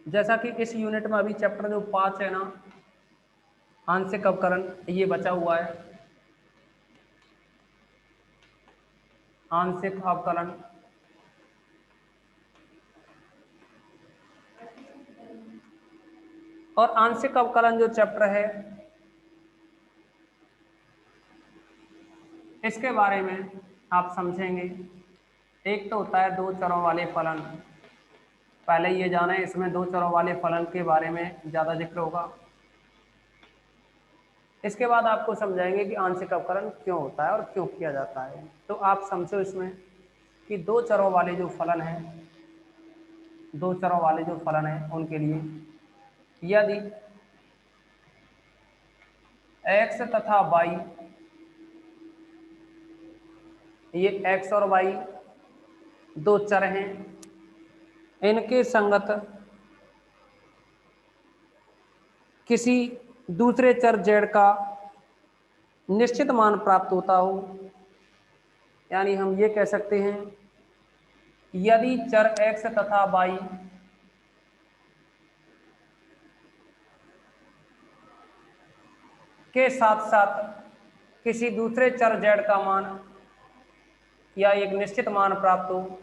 जैसा कि इस यूनिट में अभी चैप्टर जो 5 है ना, आंशिक अवकलन, ये बचा हुआ है। आंशिक अवकलन और आंशिक अवकलन जो चैप्टर है इसके बारे में आप समझेंगे। एक तो होता है दो चरों वाले फलन, पहले ये जाने इसमें दो चरों वाले फलन के बारे में ज़्यादा जिक्र होगा। इसके बाद आपको समझाएंगे कि आंशिक अवकलन क्यों होता है और क्यों किया जाता है। तो आप समझो इसमें कि दो चरों वाले जो फलन है, दो चरों वाले जो फलन है उनके लिए यदि x तथा y, ये x और y दो चर हैं, इनके संगत किसी दूसरे चर z का निश्चित मान प्राप्त होता हो, यानी हम ये कह सकते हैं यदि चर x तथा y के साथ साथ किसी दूसरे चर z का मान या एक निश्चित मान प्राप्त हो,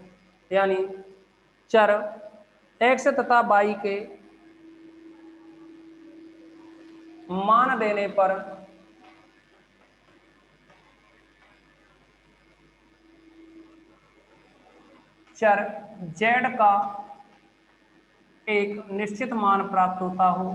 यानी चर x तथा y के मान देने पर चर z का एक निश्चित मान प्राप्त होता हो,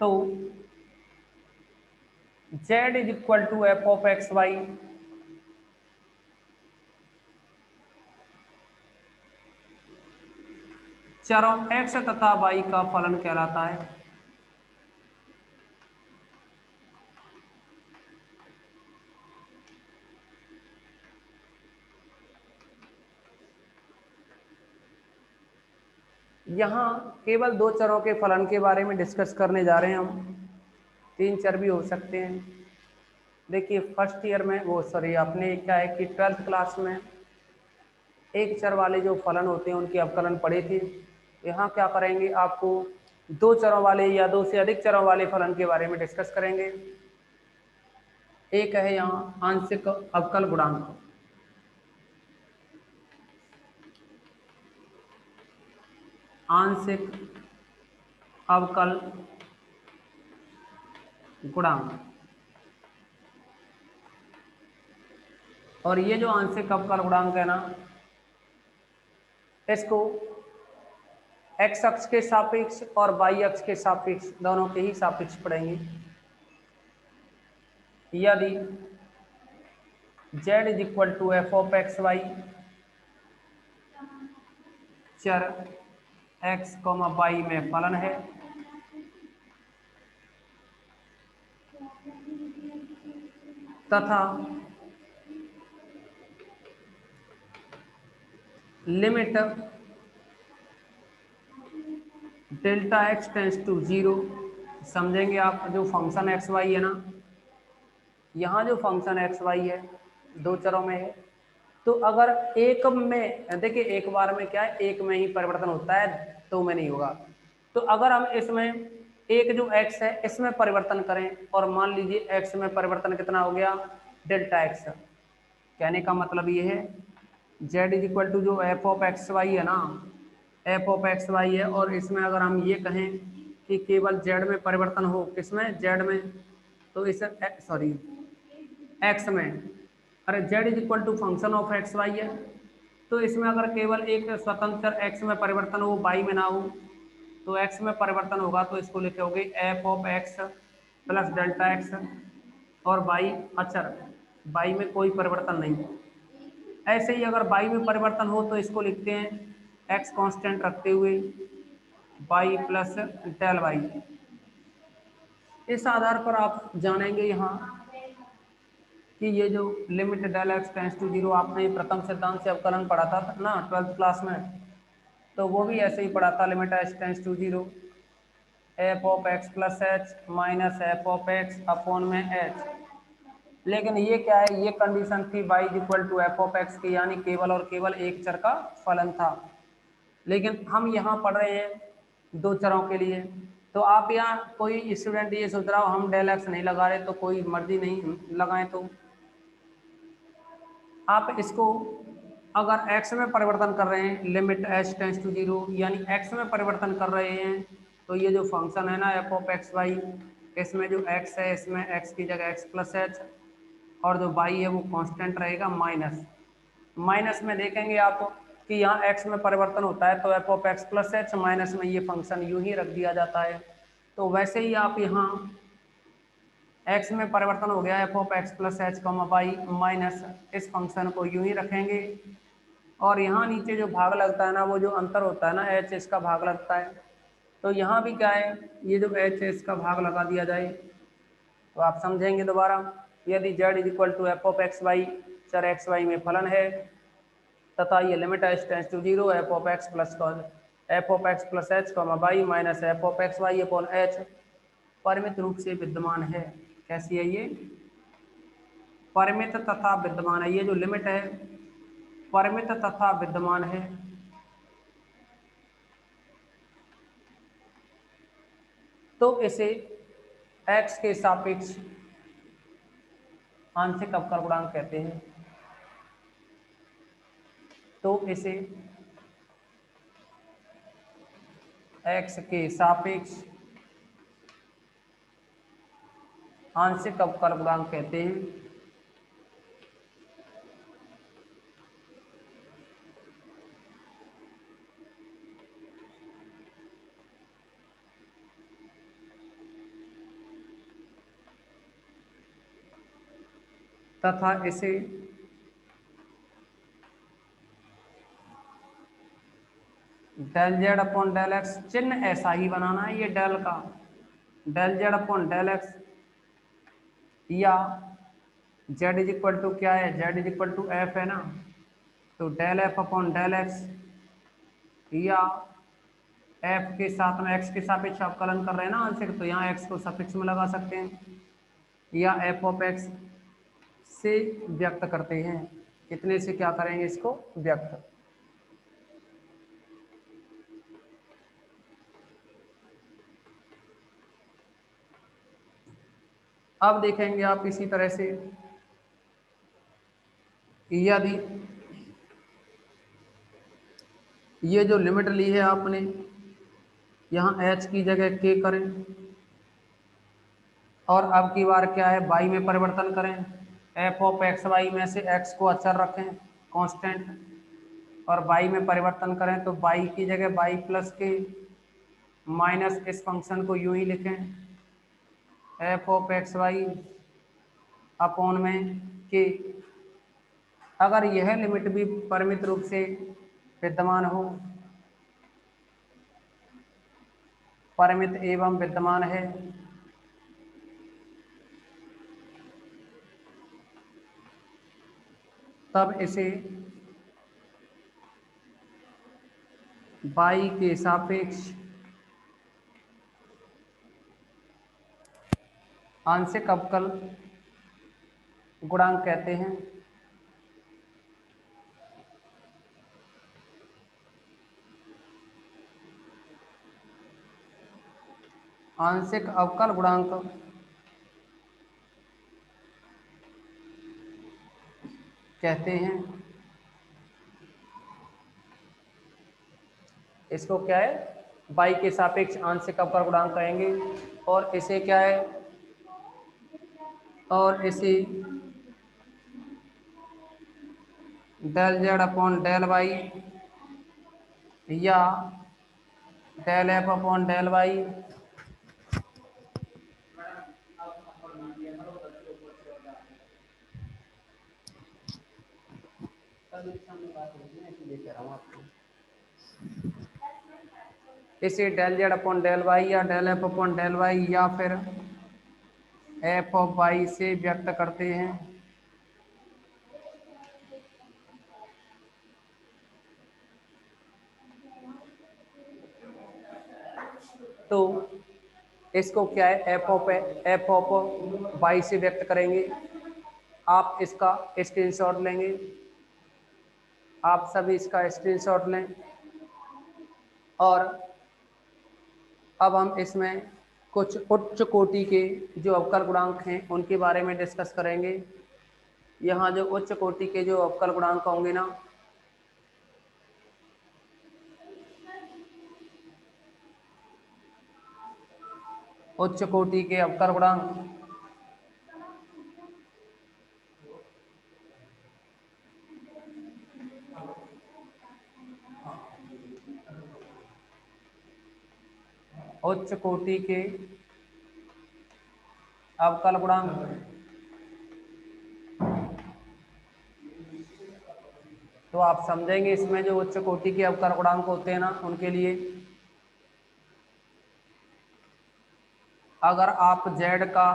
तो z is equal to f of x y, चरों x तथा y का फलन कहलाता है। यहाँ केवल दो चरों के फलन के बारे में डिस्कस करने जा रहे हैं हम, तीन चर भी हो सकते हैं। देखिए फर्स्ट ईयर में अपने क्या है कि 12th क्लास में एक चर वाले जो फलन होते हैं उनके अवकलन पढ़े थे। यहाँ क्या करेंगे, आपको दो चरों वाले या दो से अधिक चरों वाले फलन के बारे में डिस्कस करेंगे। एक है यहाँ आंशिक अवकल गुणांक, आंशिक अवकल गुणांक। और ये जो आंशिक अवकल गुणांक है ना, इसको x अक्ष के सापेक्ष और y अक्ष के सापेक्ष दोनों के ही सापेक्ष पढ़ेंगे। यदि z is equal to f of x y, चर x, y में फलन है, तथा limit delta x tends to 0। समझेंगे आप, जो फंक्शन एक्स वाई है ना, यहाँ जो फंक्शन एक्स वाई है दो चरों में है, तो अगर एक में देखिए एक बार में क्या है, एक में ही परिवर्तन होता है, दो में नहीं होगा। तो अगर हम इसमें एक जो x है इसमें परिवर्तन करें और मान लीजिए x में परिवर्तन कितना हो गया, डेल्टा x, कहने का मतलब ये है z इज इक्वल टू जो एफ ऑफ एक्स वाई है ना, एफ ऑफ एक्स वाई है, और इसमें अगर हम ये कहें कि केवल z में परिवर्तन हो, किसमें, z में, तो इस x में, अरे z is equal to function of x y है, तो इसमें अगर केवल एक स्वतंत्र x में परिवर्तन हो, y में ना हो, तो x में परिवर्तन होगा तो इसको लिखोगे F of x plus delta x, और y अचर, y में कोई परिवर्तन नहीं। ऐसे ही अगर y में परिवर्तन हो तो इसको लिखते हैं x कांस्टेंट रखते हुए y प्लस डेल वाई। इस आधार पर आप जानेंगे यहाँ कि ये जो limit del x tends to 0 आपने प्रथम सिद्धांत से अवकलन पढ़ा था ना 12th क्लास में, तो वो भी ऐसे ही पढ़ा था, limit x tends to 0। F of x plus h minus f of x upon में एच। लेकिन ये क्या है, ये कंडीशन थी y equal to f of x की, यानी केवल और केवल एक चर का फलन था। लेकिन हम यहाँ पढ़ रहे हैं दो चरों के लिए। तो आप यहाँ कोई स्टूडेंट ये सोच रहा हो हम डेल एक्स नहीं लगा रहे, तो कोई मर्जी नहीं लगाएं, तो आप इसको अगर x में परिवर्तन कर रहे हैं, लिमिट h टेंस टू 0, यानी x में परिवर्तन कर रहे हैं, तो ये जो फंक्शन है ना एफ ऑफ एक्स वाई, इसमें जो x है इसमें x की जगह x प्लस एच, और जो y है वो कांस्टेंट रहेगा माइनस। माइनस में देखेंगे आप कि यहाँ x में परिवर्तन होता है, तो F of x plus h minus में ये फंक्शन यूं ही रख दिया जाता है। तो वैसे ही आप यहाँ x में परिवर्तन हो गया f of x plus h comma y minus, इस फंक्शन को यूं ही रखेंगे, और यहाँ नीचे जो भाग लगता है ना, वो जो अंतर होता है ना h, इसका भाग लगता है। तो यहाँ भी क्या है, ये जो h है इसका भाग लगा दिया जाए, तो आप समझेंगे दोबारा। यदि z is equal to f of x y, चर एक्स वाई में फलन है, तथा ये limit h tends to 0 f of x plus h comma y minus f of x y upon h परिमित रूप से विद्यमान है। कैसी है ये, परिमित तथा विद्यमान है। ये जो लिमिट है परिमित तथा विद्यमान है। तो इसे x के सापेक्ष आंशिक अवकल गुणांक कहते हैं। तो इसे x के सापेक्ष आंशिक अवकल गुणांक कहते हैं। तथा इसे del Z upon del x, चिन्ह ऐसा ही बनाना है, ये डेल का del Z upon del x, या जेड इज इक्वल टू क्या है, z is equal to f है ना, तो del F upon del x, या एफ के साथ में एक्स के सापेक्ष अवकलन कर रहे हैं ना आंशिक, तो यहाँ एक्स को सफिक्स में लगा सकते हैं, या एफ ऑफ एक्स से व्यक्त करते हैं। कितने से क्या करेंगे इसको व्यक्त। अब देखेंगे आप इसी तरह से, यदि ये जो लिमिट ली है आपने, यहाँ h की जगह k करें, और अब की बार क्या है y में परिवर्तन करें, एफ ऑफ एक्स वाई में से x को अचर रखें कांस्टेंट, और y में परिवर्तन करें तो y की जगह y प्लस के माइनस इस फंक्शन को यूं ही लिखें, f of x y upon में के। अगर यह लिमिट भी परिमित रूप से विद्यमान हो, परिमित एवं विद्यमान है, तब इसे y के सापेक्ष आंशिक अवकल गुणांक कहते हैं। आंशिक अवकल गुणांक कहते हैं। इसको क्या है, y के सापेक्ष आंशिक अवकल गुणांक कहेंगे, और इसे क्या है, और इसे del Z upon del Y, या del F upon del Y, इसे del Z upon del Y या del F upon del Y या फिर एफ ऑफ वाई से व्यक्त करते हैं। तो इसको क्या है एफ ऑफ वाई से व्यक्त करेंगे। आप इसका स्क्रीनशॉट लेंगे, आप सभी इसका स्क्रीनशॉट लें। और अब हम इसमें कुछ उच्च कोटि के जो अवकल गुणांक हैं उनके बारे में डिस्कस करेंगे। यहाँ जो उच्च कोटि के जो अवकल गुणांक होंगे ना, उच्च कोटि के अवकल गुणांक उच्च कोटि के अवकल गुणांक तो आप समझेंगे इसमें जो उच्च कोटि के अवकल गुणांक होते हैं ना, उनके लिए अगर आप z का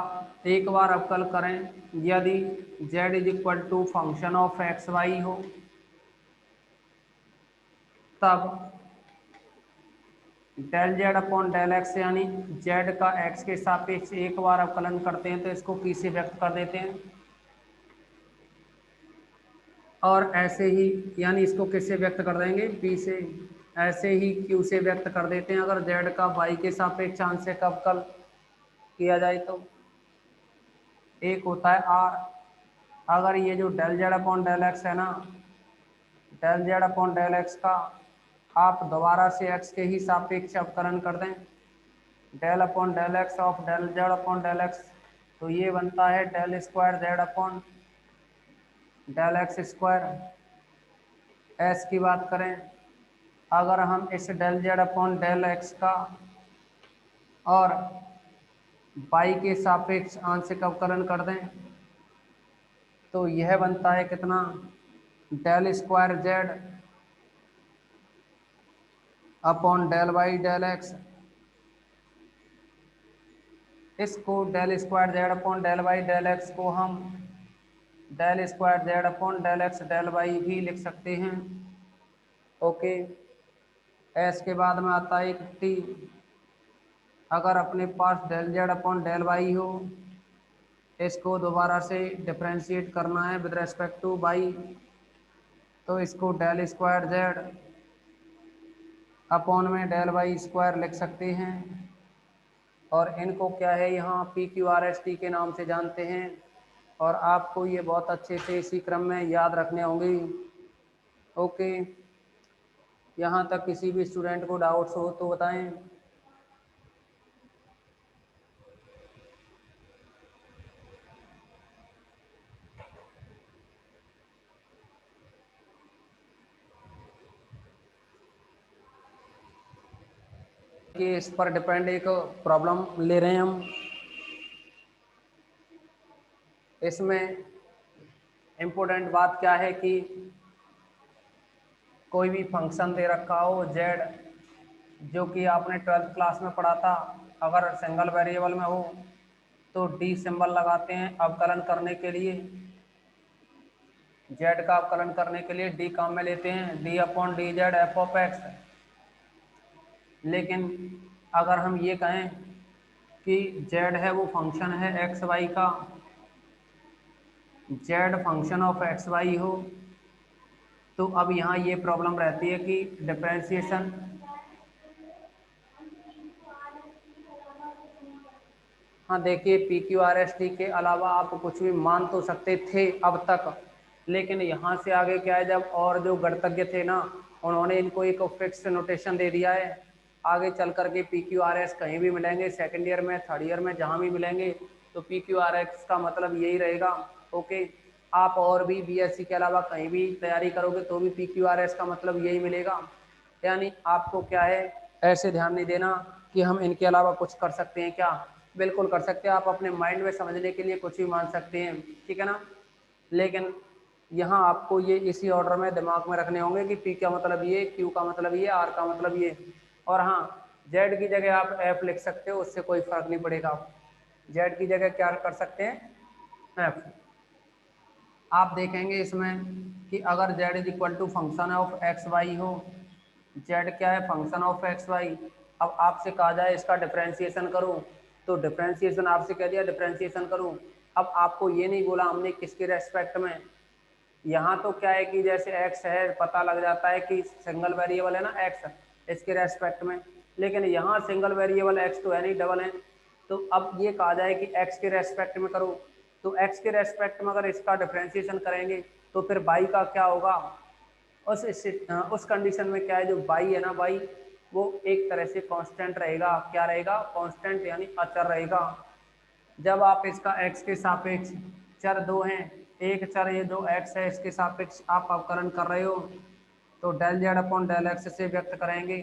एक बार अवकल करें, यदि z is equal to function of x y हो, तब del Z upon del x यानी z का x के सापेक्ष एक बार अवकलन करते हैं तो इसको p से व्यक्त कर देते हैं। और ऐसे ही यानी इसको किससे व्यक्त कर देंगे, p से। ऐसे ही q से व्यक्त कर देते हैं अगर z का y के सापेक्ष आंशिक अवकल किया जाए तो। एक होता है r, अगर ये जो del Z upon del x है ना, del Z upon del x का आप दोबारा से x के ही सापेक्ष अवकलन कर दें, del upon del x of del Z upon del x, तो ये बनता है del square Z upon del x square. एस की बात करें, अगर हम इस del Z upon del x का और y के सापेक्ष आंशिक अवकलन कर दें तो यह बनता है कितना, del square Z upon del Y del X. इसको del square Z upon del Y del X को हम del square Z upon del X del Y भी लिख सकते हैं। ओके, एस के बाद में आता है एक टी। अगर अपने पास del Z upon del Y हो, इसको दोबारा से डिफरेंशिएट करना है विद रेस्पेक्ट टू वाई, तो इसको डेल स्क्वायर जेड अपॉन में डेल वाई स्क्वायर लिख सकते हैं। और इनको क्या है यहाँ P Q R S T के नाम से जानते हैं, और आपको ये बहुत अच्छे से इसी क्रम में याद रखने होंगे। ओके, यहाँ तक किसी भी स्टूडेंट को डाउट्स हो तो बताएं। कि इस पर डिपेंड एक प्रॉब्लम ले रहे हैं हम। इसमें इम्पोर्टेंट बात क्या है कि कोई भी फंक्शन दे रखा हो z, जो कि आपने 12th क्लास में पढ़ा था, अगर सिंगल वेरिएबल में हो तो d सिंबल लगाते हैं अवकलन करने के लिए। z का अवकलन करने के लिए d काम में लेते हैं, d upon D Z F of x. लेकिन अगर हम ये कहें कि z है वो फंक्शन है एक्स वाई का, z function of x y हो, तो अब यहाँ ये प्रॉब्लम रहती है कि डिफरेंशिएशन, हाँ देखिए P Q R S T के अलावा आप कुछ भी मान तो सकते थे अब तक, लेकिन यहाँ से आगे क्या है, जब और जो गणितज्ञ थे ना, उन्होंने इनको एक फिक्स नोटेशन दे दिया है। आगे चल करके पी क्यू आर एस कहीं भी मिलेंगे, सेकेंड ईयर में थर्ड ईयर में जहाँ भी मिलेंगे, तो पी क्यू आर एस का मतलब यही रहेगा। ओके, आप और भी बी एस सी के अलावा कहीं भी तैयारी करोगे तो भी पी क्यू आर एस का मतलब यही मिलेगा। यानी आपको क्या है, ऐसे ध्यान नहीं देना कि हम इनके अलावा कुछ कर सकते हैं क्या, बिल्कुल कर सकते हैं। आप अपने माइंड में समझने के लिए कुछ भी मान सकते हैं, ठीक है ना। लेकिन यहाँ आपको ये इसी ऑर्डर में दिमाग में रखने होंगे कि पी का मतलब ये, क्यू का मतलब ये, आर का मतलब ये। और हाँ, जेड की जगह आप एफ लिख सकते हो, उससे कोई फर्क नहीं पड़ेगा। जेड की जगह क्या कर सकते हैं, एफ। आप देखेंगे इसमें कि अगर z is equal to function of x y हो, z क्या है, फंक्शन ऑफ एक्स वाई। अब आपसे कहा जाए इसका डिफरेंशिएशन करो, तो डिफरेंशिएशन आपसे कह दिया डिफरेंशिएशन करूँ। अब आपको ये नहीं बोला हमने किसके रेस्पेक्ट में, यहाँ तो क्या है कि जैसे x है पता लग जाता है कि सिंगल वेरिएबल है ना x, इसके रेस्पेक्ट में, लेकिन यहाँ सिंगल वेरिएबल x तो है नहीं, डबल है। तो अब ये कहा जाए कि x के रेस्पेक्ट में करो, तो x के रेस्पेक्ट में अगर इसका डिफरेंशिएशन करेंगे तो फिर y का क्या होगा, उस कंडीशन में क्या है, जो y है ना y वो एक तरह से कांस्टेंट रहेगा। क्या रहेगा, कांस्टेंट यानी अचर रहेगा। जब आप इसका x के सापेक्ष, चर दो हैं, एक चर ये जो x है इसके सापेक्ष आप अवकलन कर रहे हो, तो del Z upon del x से व्यक्त करेंगे,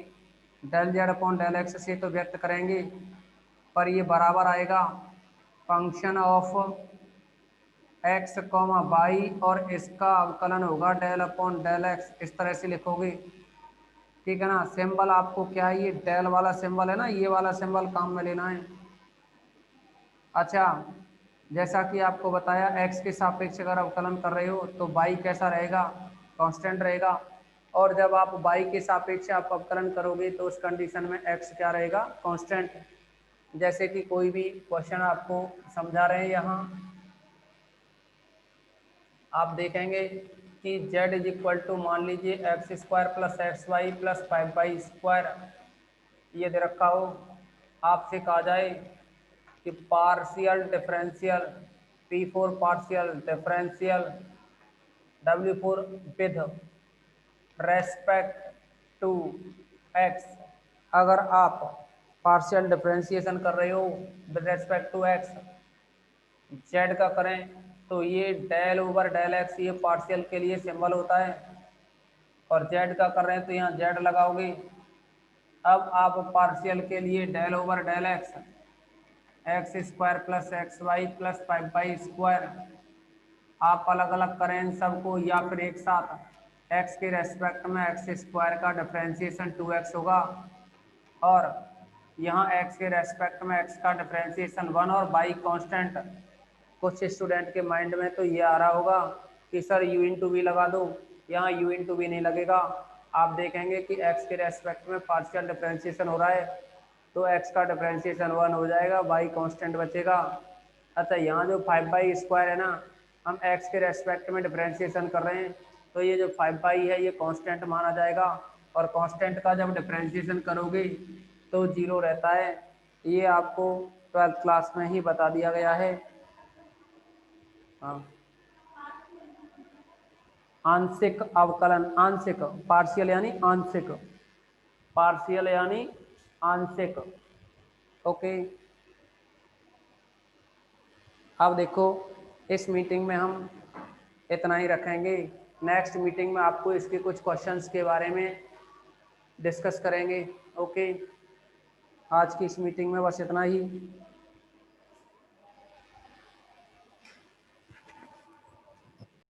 del Z upon del x से तो व्यक्त करेंगे, पर ये बराबर आएगा function of x comma y और इसका अवकलन होगा डेल अपॉन डेल एक्स, इस तरह से लिखोगे। ठीक है ना। सिंबल आपको क्या है, ये डेल वाला सिंबल है ना, ये वाला सिंबल काम में लेना है। अच्छा, जैसा कि आपको बताया x के सापेक्ष अगर अवकलन कर रहे हो तो y कैसा रहेगा, कांस्टेंट रहेगा। और जब आप y के सापेक्ष आप अवकलन करोगे तो उस कंडीशन में x क्या रहेगा, कांस्टेंट। जैसे कि कोई भी क्वेश्चन आपको समझा रहे हैं, यहाँ आप देखेंगे कि z इज इक्वल टू मान लीजिए x square plus x y plus 5y square, ये दे रखा हो, आपसे कहा जाए कि partial differential, P for partial differential, W for with respect to x। अगर आप पार्शियल डिफरेंशिएशन कर रहे हो with respect to x, z का करें तो ये डेल ओवर डेल x ये पार्शियल के लिए सिंबल होता है, और z का कर रहे हैं तो यहाँ z लगाओगे। अब आप पार्शियल के लिए del over del x, x square plus x y plus 5y square, आप अलग अलग करें इन सबको या फिर एक साथ, x के रेस्पेक्ट में एक्स स्क्वायर का डिफरेंशिएशन 2x होगा, और यहाँ x के रेस्पेक्ट में x का डिफरेंशिएशन 1 और y कांस्टेंट। कुछ स्टूडेंट के माइंड में तो ये आ रहा होगा कि सर u इंटू वी लगा दो, यहाँ u इंटू वी नहीं लगेगा। आप देखेंगे कि x के रेस्पेक्ट में पार्शियल डिफरेंशिएशन हो रहा है तो x का डिफरेंशिएशन 1 हो जाएगा, y कांस्टेंट बचेगा। अच्छा, यहाँ जो 5y स्क्वायर है ना, हम x के रेस्पेक्ट में डिफरेंशिएशन कर रहे हैं तो ये जो 5y है ये कांस्टेंट माना जाएगा, और कांस्टेंट का जब डिफरेंशिएशन करोगे तो 0 रहता है। ये आपको 12th क्लास में ही बता दिया गया है। हाँ, आंशिक अवकलन, आंशिक, पार्शियल यानी आंशिक, पार्शियल यानी आंशिक। ओके, अब देखो इस मीटिंग में हम इतना ही रखेंगे। नेक्स्ट मीटिंग में आपको इसके कुछ क्वेश्चंस के बारे में डिस्कस करेंगे। ओके, आज की इस मीटिंग में बस इतना ही।